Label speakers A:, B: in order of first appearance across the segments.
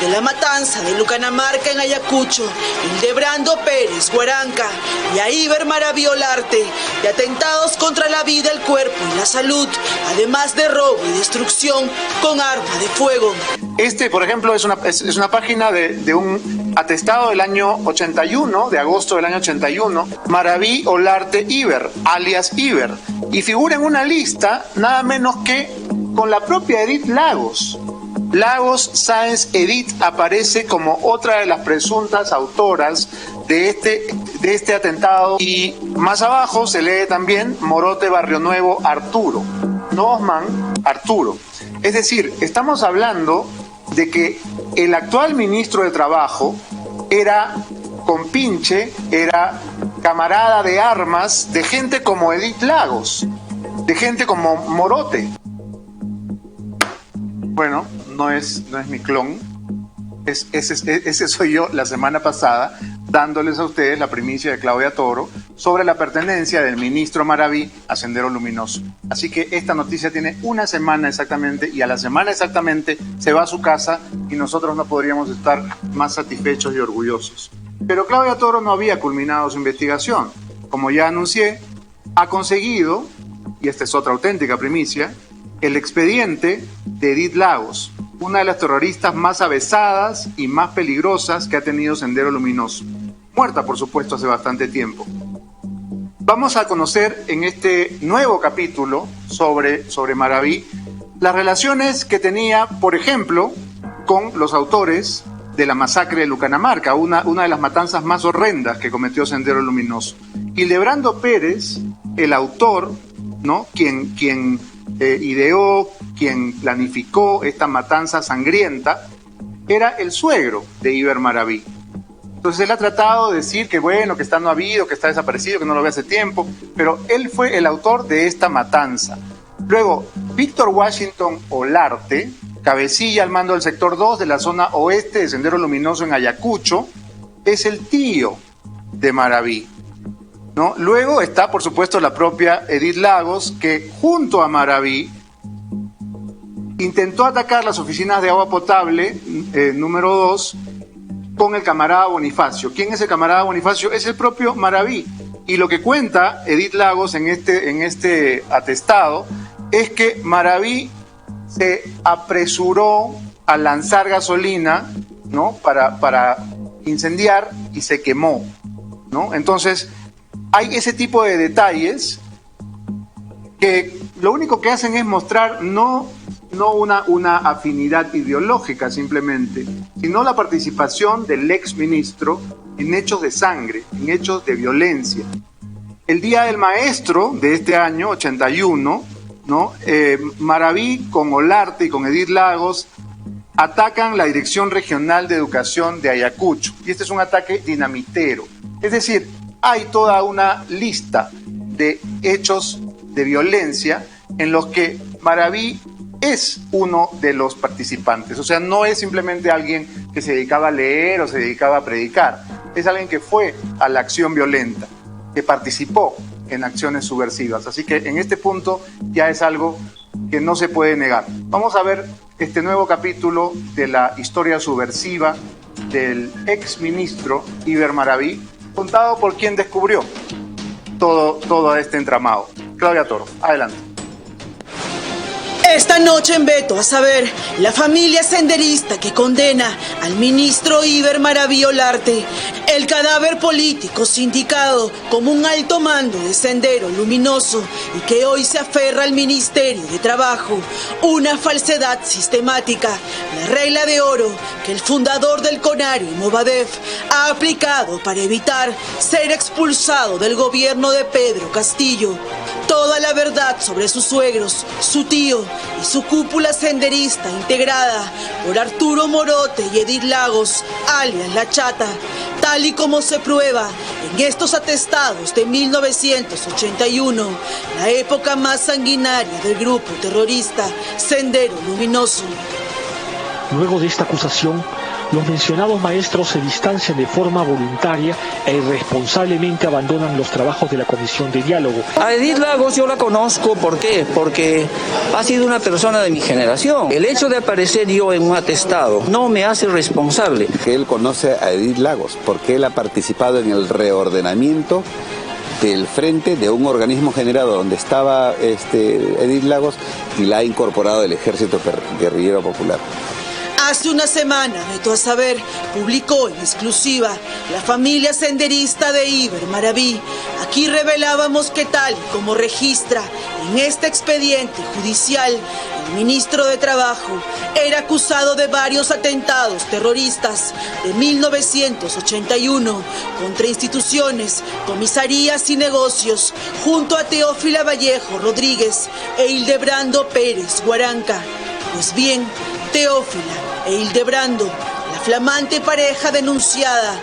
A: de la matanza de Lucanamarca en Ayacucho, Hildebrando Pérez Guaranca y a Iber Maraví Olarte, de atentados contra la vida, el cuerpo y la salud, además de robo y destrucción con arma de fuego.
B: Por ejemplo, es una página de un atestado del año 81, de agosto del año 81, Maraví Olarte Iber, alias Iber, y figura en una lista nada menos que con la propia Edith Lagos. Lagos Sáenz Edith aparece como otra de las presuntas autoras de este atentado, y más abajo se lee también Morote Barrio Nuevo Arturo, Nosman Arturo. Es decir, estamos hablando de que el actual ministro de Trabajo era compinche, era camarada de armas de gente como Edith Lagos, de gente como Morote. Bueno, no es mi clon, ese soy yo la semana pasada, dándoles a ustedes la primicia de Claudia Toro sobre la pertenencia del ministro Maraví a Sendero Luminoso. Así que esta noticia tiene una semana exactamente, y a la semana exactamente se va a su casa, y nosotros no podríamos estar más satisfechos y orgullosos. Pero Claudia Toro no había culminado su investigación. Como ya anuncié, ha conseguido, y esta es otra auténtica primicia, el expediente de Edith Lagos, una de las terroristas más avesadas y más peligrosas que ha tenido Sendero Luminoso. Muerta, por supuesto, hace bastante tiempo. Vamos a conocer en este nuevo capítulo sobre Maraví las relaciones que tenía, por ejemplo, con los autores de la masacre de Lucanamarca, una de las matanzas más horrendas que cometió Sendero Luminoso. Hildebrando Pérez, el autor, ¿no?, quien ideó, quien planificó esta matanza sangrienta, era el suegro de Iber Maraví. Entonces él ha tratado de decir que bueno, que no ha habido, que está desaparecido, que no lo ve hace tiempo, pero él fue el autor de esta matanza. Luego, Víctor Washington Olarte, cabecilla al mando del sector 2 de la zona oeste de Sendero Luminoso en Ayacucho, es el tío de Maraví, ¿no? Luego está, por supuesto, la propia Edith Lagos, que junto a Maraví intentó atacar las oficinas de agua potable número 2 con el camarada Bonifacio. ¿Quién es el camarada Bonifacio? Es el propio Maraví. Y lo que cuenta Edith Lagos en este atestado es que Maraví se apresuró a lanzar gasolina, ¿no?, para incendiar, y se quemó, ¿no? Entonces, hay ese tipo de detalles que lo único que hacen es mostrar no una afinidad ideológica simplemente, sino la participación del ex ministro en hechos de sangre, en hechos de violencia. El Día del Maestro de este año, 81, ¿no?, Maraví con Olarte y con Edith Lagos atacan la Dirección Regional de Educación de Ayacucho, y este es un ataque dinamitero. Es decir, hay toda una lista de hechos de violencia en los que Maraví es uno de los participantes. O sea, no es simplemente alguien que se dedicaba a leer o se dedicaba a predicar. Es alguien que fue a la acción violenta, que participó en acciones subversivas. Así que en este punto ya es algo que no se puede negar. Vamos a ver este nuevo capítulo de la historia subversiva del ex ministro Iber Maraví, contado por quien descubrió todo este entramado. Claudia Toro, adelante.
A: Esta noche en Veto a saber, la familia senderista que condena al ministro Iber Maraví Olarte, el cadáver político sindicado como un alto mando de Sendero Luminoso y que hoy se aferra al Ministerio de Trabajo, una falsedad sistemática, la regla de oro que el fundador del CONARE, Movadef, ha aplicado para evitar ser expulsado del gobierno de Pedro Castillo. Toda la verdad sobre sus suegros, su tío y su cúpula senderista integrada por Arturo Morote y Edith Lagos, alias La Chata, tal y como se prueba en estos atestados de 1981, la época más sanguinaria del grupo terrorista Sendero Luminoso.
C: Luego de esta acusación, los mencionados maestros se distancian de forma voluntaria e irresponsablemente abandonan los trabajos de la comisión de diálogo.
D: A Edith Lagos yo la conozco, ¿por qué? Porque ha sido una persona de mi generación. El hecho de aparecer yo en un atestado no me hace responsable.
E: Él conoce a Edith Lagos porque él ha participado en el reordenamiento del frente de un organismo generado donde estaba Edith Lagos y la ha incorporado el Ejército Guerrillero Popular.
A: Hace una semana, Veto a Saber publicó en exclusiva La familia senderista de Iber Maraví. Aquí revelábamos que tal como registra en este expediente judicial, el ministro de Trabajo era acusado de varios atentados terroristas de 1981 contra instituciones, comisarías y negocios, junto a Teófila Vallejo Rodríguez e Hildebrando Pérez Guaranca. Pues bien, Teófila e Hildebrando, la flamante pareja denunciada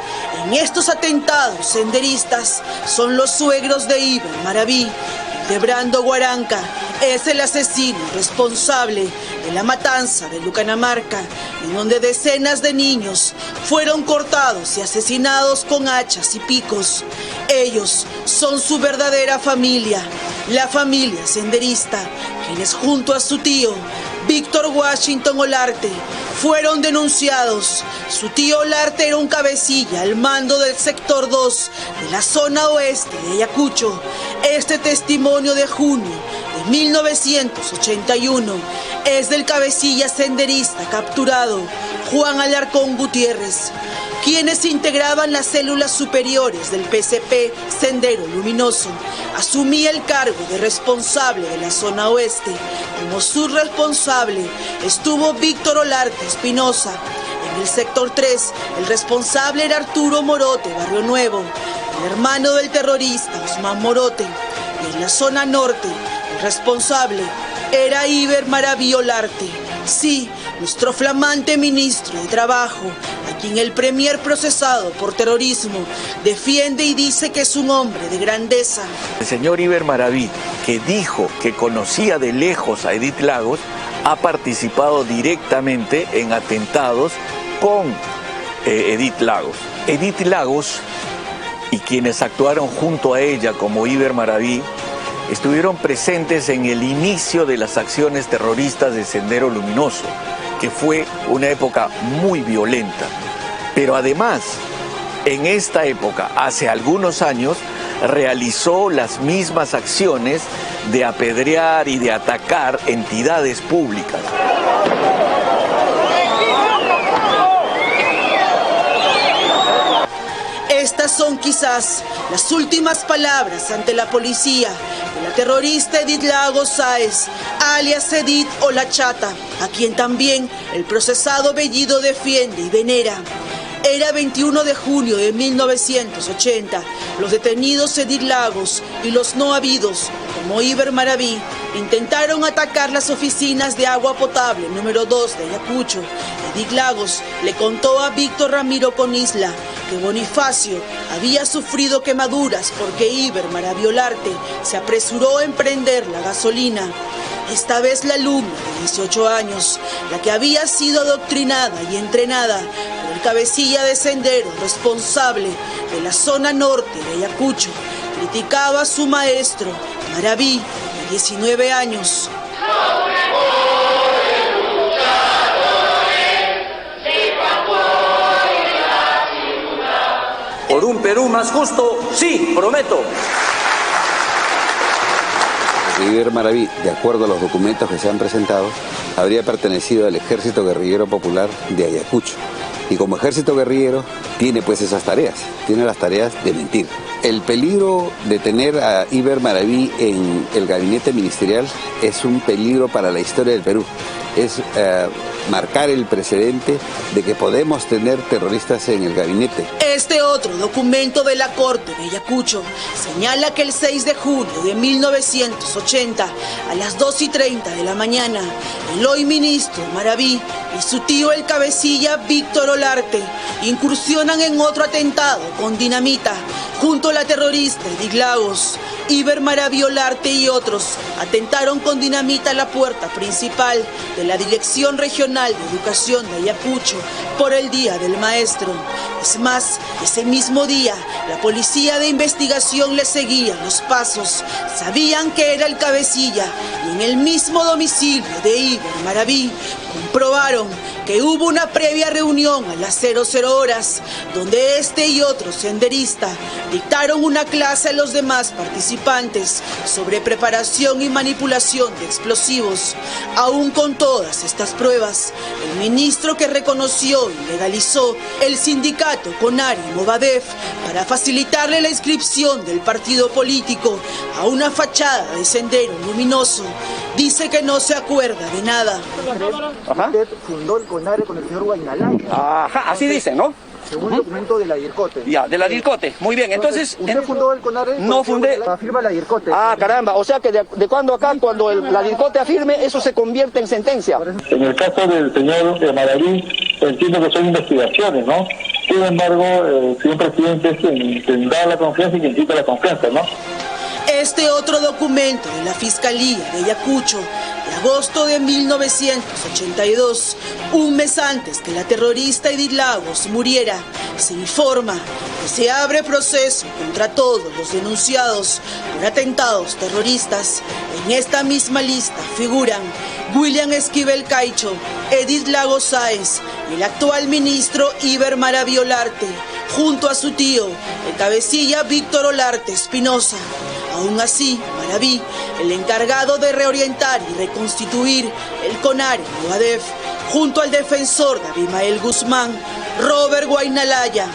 A: en estos atentados senderistas, son los suegros de Iber Maraví. Hildebrando Guaranca es el asesino responsable de la matanza de Lucanamarca, en donde decenas de niños fueron cortados y asesinados con hachas y picos. Ellos son su verdadera familia, la familia senderista, quienes junto a su tío Víctor Washington Olarte fueron denunciados. Su tío Olarte era un cabecilla al mando del sector 2 de la zona oeste de Ayacucho. Este testimonio de junio de 1981 es del cabecilla senderista capturado Juan Alarcón Gutiérrez, quienes integraban las células superiores del PCP Sendero Luminoso. Asumía el cargo de responsable de la zona oeste. Como subresponsable estuvo Víctor Olarte Espinosa. En el sector 3, el responsable era Arturo Morote Barrio Nuevo, el hermano del terrorista Osman Morote. Y en la zona norte, el responsable era Iber Maraví Olarte. Sí, nuestro flamante ministro de Trabajo, a quien el premier procesado por terrorismo defiende y dice que es un hombre de grandeza.
F: El señor Iber Maraví, que dijo que conocía de lejos a Edith Lagos, ha participado directamente en atentados con Edith Lagos. Edith Lagos y quienes actuaron junto a ella como Iber Maraví estuvieron presentes en el inicio de las acciones terroristas de Sendero Luminoso, que fue una época muy violenta. Pero además, en esta época, hace algunos años, realizó las mismas acciones de apedrear y de atacar entidades públicas.
A: Estas son quizás las últimas palabras ante la policía de la terrorista Edith Lagos Sáez, alias Edith o La Chata, a quien también el procesado Bellido defiende y venera. Era 21 de junio de 1980. Los detenidos Edith Lagos y los no habidos, como Iber Maraví, intentaron atacar las oficinas de agua potable número 2 de Ayacucho. Edith Lagos le contó a Víctor Ramiro Conisla que Bonifacio había sufrido quemaduras porque Iber Maraví Olarte se apresuró a emprender la gasolina. Esta vez la alumna de 18 años, la que había sido adoctrinada y entrenada por el cabecilla de Sendero responsable de la zona norte de Ayacucho, criticaba a su maestro, Maraví, de 19 años.
D: Por un Perú más justo, sí, prometo.
E: Iber Maraví, de acuerdo a los documentos que se han presentado, habría pertenecido al Ejército Guerrillero Popular de Ayacucho. Y como ejército guerrillero tiene pues esas tareas, tiene las tareas de mentir. El peligro de tener a Iber Maraví en el gabinete ministerial es un peligro para la historia del Perú. Es marcar el precedente de que podemos tener terroristas en el gabinete.
A: Este otro documento de la Corte de Ayacucho señala que el 6 de junio de 1980, a las 2:30 de la mañana, el hoy ministro Maraví y su tío el cabecilla Víctor Olarte incursionan en otro atentado con dinamita junto a la terrorista Edith Lagos. Iber Maraví Olarte y otros atentaron con dinamita a la puerta principal de la Dirección Regional Nacional de Educación de Ayacucho por el Día del Maestro. Es más, ese mismo día, la policía de investigación le seguía los pasos. Sabían que era el cabecilla y en el mismo domicilio de Iber Maraví comprobaron que hubo una previa reunión a las 00 horas, donde este y otro senderista dictaron una clase a los demás participantes sobre preparación y manipulación de explosivos. Aún con todas estas pruebas, el ministro que reconoció y legalizó el sindicato CONARE Movadef para facilitarle la inscripción del partido político a una fachada de Sendero Luminoso, dice que no se acuerda de nada.
G: Ajá. Usted fundó el CONARE con el señor Guaynalaya.
D: Ajá, así dicen, ¿no?
G: Según el documento de la DIRCOTE.
D: Ya, de la DIRCOTE. Muy bien, entonces...
G: ¿Usted fundó el CONARE?
D: No fundé...
G: Afirma la DIRCOTE.
D: Ah, caramba, o sea que de cuando acá, cuando la DIRCOTE afirme, eso se convierte en sentencia.
H: En el caso del señor Maraví, entiendo que son investigaciones, ¿no? Sin embargo, el señor presidente es quien da la confianza y quien quita la confianza, ¿no?
A: Este otro documento de la Fiscalía de Ayacucho, de agosto de 1982, un mes antes que la terrorista Edith Lagos muriera, se informa que se abre proceso contra todos los denunciados por atentados terroristas. En esta misma lista figuran William Esquivel Caicho, Edith Lagos Sáenz y el actual ministro Iber Maraví Olarte, junto a su tío, el cabecilla Víctor Olarte Espinosa. Aún así, Maraví, el encargado de reorientar y reconstituir el CONARE Movadef, junto al defensor de Abimael Guzmán, Robert Guaynalaya,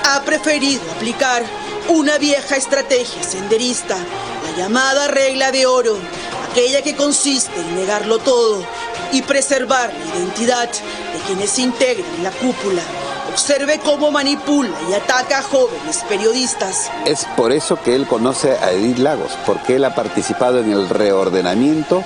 A: ha preferido aplicar una vieja estrategia senderista, la llamada regla de oro, aquella que consiste en negarlo todo y preservar la identidad de quienes integran la cúpula. Observe cómo manipula y ataca a jóvenes periodistas.
E: Es por eso que él conoce a Edith Lagos, porque él ha participado en el reordenamiento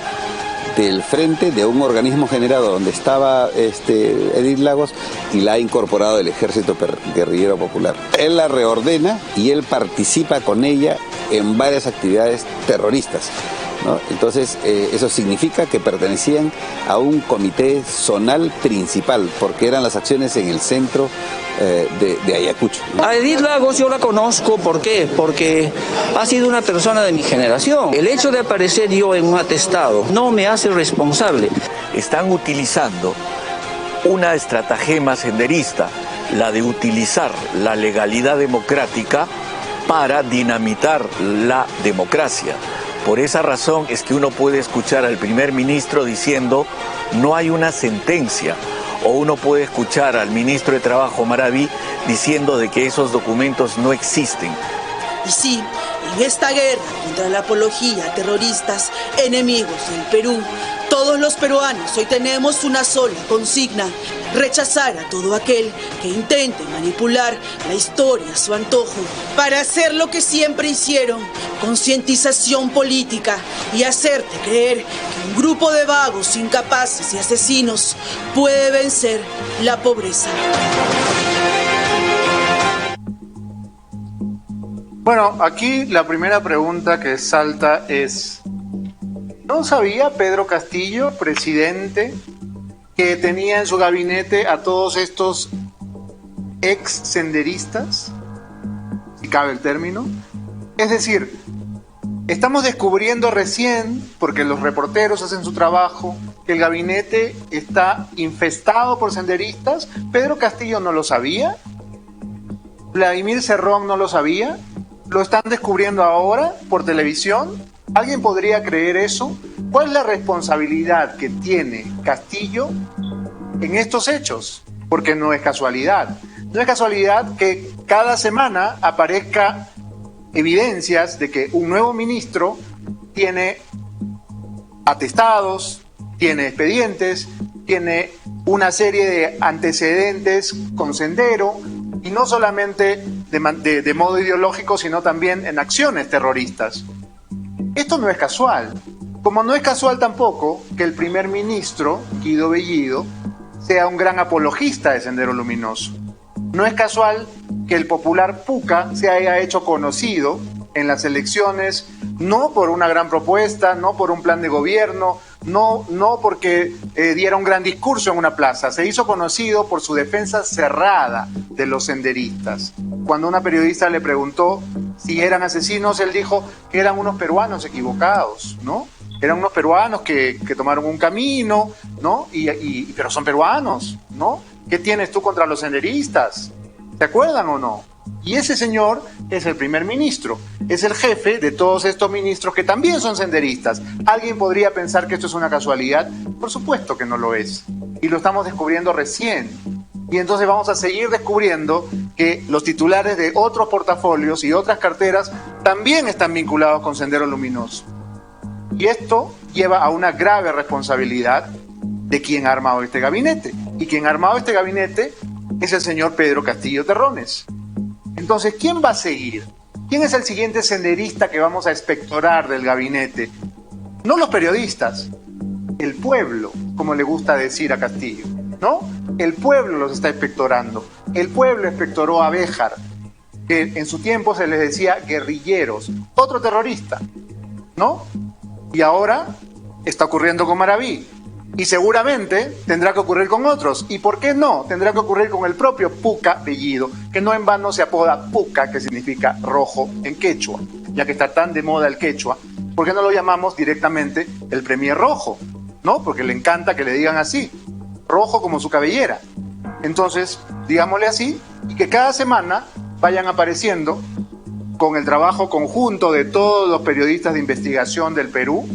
E: del frente de un organismo generado donde estaba Edith Lagos y la ha incorporado el Ejército Guerrillero Popular. Él la reordena y él participa con ella en varias actividades terroristas, ¿no? Entonces, eso significa que pertenecían a un comité zonal principal, porque eran las acciones en el centro de Ayacucho, ¿no?
D: A Edith Lagos yo la conozco, ¿por qué? Porque ha sido una persona de mi generación. El hecho de aparecer yo en un atestado no me hace responsable.
F: Están utilizando una estratagema senderista, la de utilizar la legalidad democrática para dinamitar la democracia. Por esa razón es que uno puede escuchar al primer ministro diciendo no hay una sentencia, o uno puede escuchar al ministro de Trabajo Maraví diciendo de que esos documentos no existen.
A: Y sí, en esta guerra contra la apología a terroristas enemigos del Perú, todos los peruanos hoy tenemos una sola consigna: rechazar a todo aquel que intente manipular la historia a su antojo para hacer lo que siempre hicieron: concientización política y hacerte creer que un grupo de vagos, incapaces y asesinos puede vencer la pobreza.
B: Bueno, aquí la primera pregunta que salta es: ¿no sabía Pedro Castillo, presidente, que tenía en su gabinete a todos estos ex senderistas, si cabe el término? Es decir, estamos descubriendo recién, porque los reporteros hacen su trabajo, que el gabinete está infestado por senderistas. ¿Pedro Castillo no lo sabía? ¿Vladimir Cerrón no lo sabía? ¿Lo están descubriendo ahora por televisión? ¿Alguien podría creer eso? ¿Cuál es la responsabilidad que tiene Castillo en estos hechos? Porque no es casualidad. No es casualidad que cada semana aparezca evidencias de que un nuevo ministro tiene atestados, tiene expedientes, tiene una serie de antecedentes con Sendero, y no solamente de modo ideológico, sino también en acciones terroristas. Esto no es casual, como no es casual tampoco que el primer ministro, Guido Bellido, sea un gran apologista de Sendero Luminoso. No es casual que el popular Puca se haya hecho conocido en las elecciones, no por una gran propuesta, no por un plan de gobierno, no porque diera un gran discurso en una plaza, se hizo conocido por su defensa cerrada de los senderistas. Cuando una periodista le preguntó si eran asesinos, él dijo que eran unos peruanos equivocados, ¿no? Eran unos peruanos que tomaron un camino, ¿no? Pero son peruanos, ¿no? ¿Qué tienes tú contra los senderistas? ¿Te acuerdan o no? Y ese señor es el primer ministro, es el jefe de todos estos ministros que también son senderistas. ¿Alguien podría pensar que esto es una casualidad? Por supuesto que no lo es. Y lo estamos descubriendo recién. Y entonces vamos a seguir descubriendo que los titulares de otros portafolios y otras carteras también están vinculados con Sendero Luminoso. Y esto lleva a una grave responsabilidad de quien ha armado este gabinete. Y quien ha armado este gabinete es el señor Pedro Castillo Terrones. Entonces, ¿quién va a seguir? ¿Quién es el siguiente senderista que vamos a expectorar del gabinete? No los periodistas, el pueblo, como le gusta decir a Castillo, ¿no? El pueblo los está expectorando. El pueblo expectoró a Béjar, que en su tiempo se les decía guerrilleros, otro terrorista, ¿no? Y ahora está ocurriendo con Maraví. Y seguramente tendrá que ocurrir con otros. ¿Y por qué no? Tendrá que ocurrir con el propio Puca Bellido, que no en vano se apoda Puca, que significa rojo en quechua, ya que está tan de moda el quechua. ¿Por qué no lo llamamos directamente el Premier Rojo? ¿No? Porque le encanta que le digan así, rojo como su cabellera. Entonces, digámosle así, y que cada semana vayan apareciendo con el trabajo conjunto de todos los periodistas de investigación del Perú,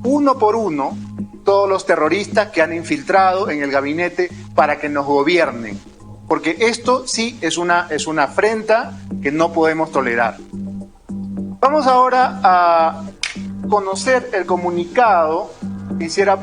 B: uno por uno, todos los terroristas que han infiltrado en el gabinete para que nos gobiernen. Porque esto sí es una afrenta que no podemos tolerar. Vamos ahora a conocer el comunicado que hiciera